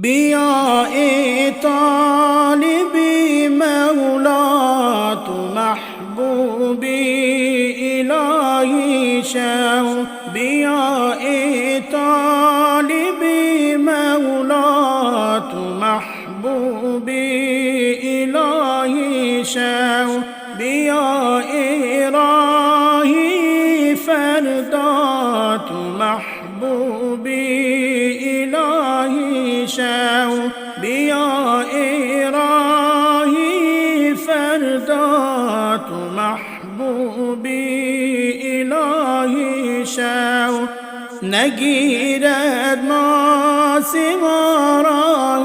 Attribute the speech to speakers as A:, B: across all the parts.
A: بیا ای طالبی مولا تو محبوبی الهی شو. بیا ای طالبی مولا تو محبوبی الهی شو. بیا ای راهی فردا تو محبوبی الهی شو. بیا ای راهی فردا تو محبوبی الهی شو. نگیرد ما سوارد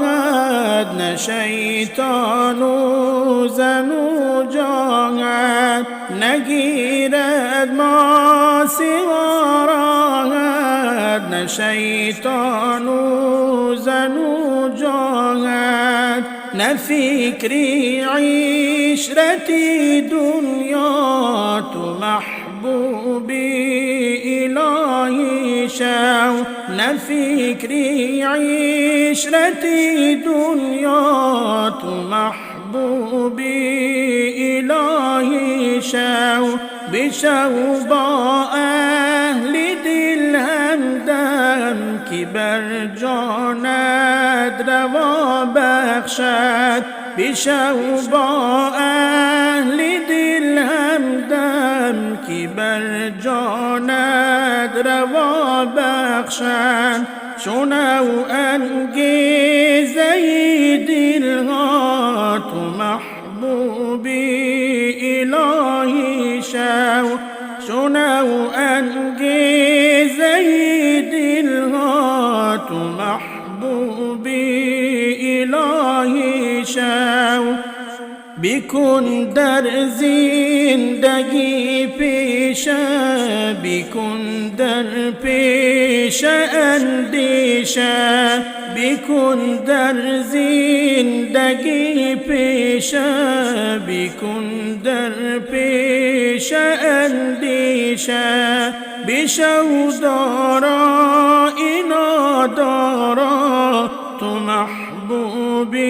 A: نه شیطان و زن و جاهد. نگیرد ما سوارد نه شیطان و زن و جاهد. نه فکری عشرتی دنیا تو محبوبی الهی شو. نه فکری عشرتی دنیا تو محبوبی الهی شو. بشو با اهل دل همدم که بر جانت روا بخشد. بشو با اهل دل همدم که بر جانت روا بخشد. شنو انگیزه دلها تو محبوبی الهی شو. شنو انگیزه دلها تو محبوبی الهی شو. بکن در زندگی پیشه، بکن در پیشه اندیشه. بکن در زندگی پیشه، بکن در پیشه اندیشه. بشو دارا اینا دارا تو محبوبی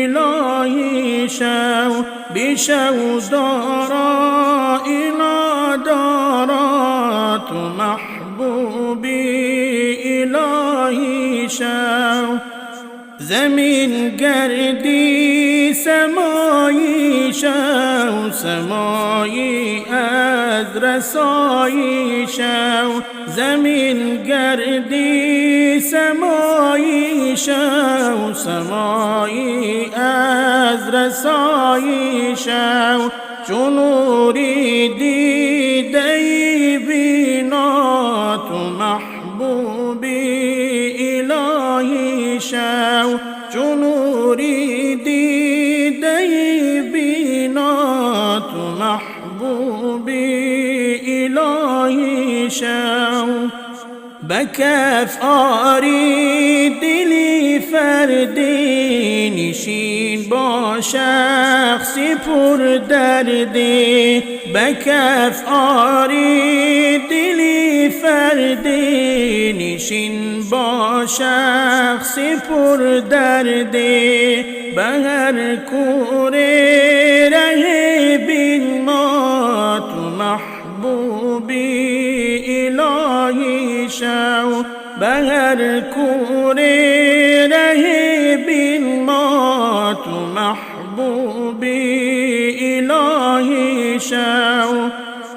A: الهی شو. بشو دارا اینا دارا تو محبوبی الهی شو. زمین گردی سمایی شو، سمایی از رسایی شو. زمین گردی سمایی شو، سمایی از رسایی شو. چون نوری دیدی بینا تو محبوبی الهی شو. چون نوری دیدی بینا تو محبوبی الهی شو. بکف آری دلی فردی نشین با شخصی پر دردی. بکف آری دلی فردی نشین با شخصی پر دردی. به هر کوره ره بین ما تو محبوبی الهی شو. به هر کوره ره بین ما تو محبوبی الهی شو.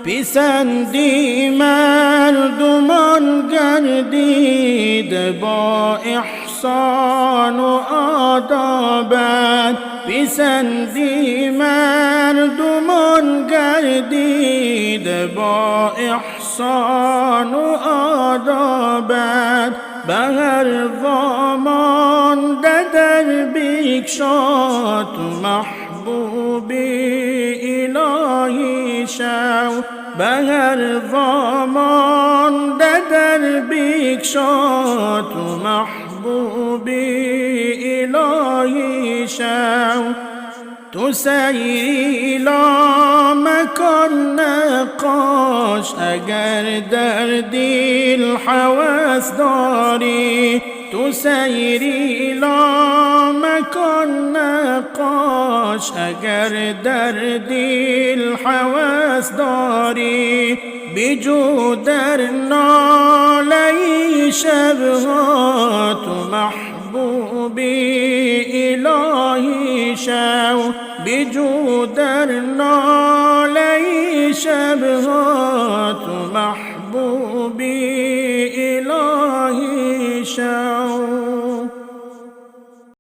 A: پسندی مردمان گردید با احسان و آدابت. پسندی مردمان گردید با احسان و آدابت. به هر وامانده در بگشا تو محبوبی الهی شو. به هر وامانده در بگشا تو محبوبی الهی شو. تو سیری لا مکان نقاش اگر در دل هوس داری. تو سیری مکان نقاش اگر در دل هوس داری بجو در ناله شبها تو محبوبی الهی شو بجو در ناله شبها تو محبوبی الهی شو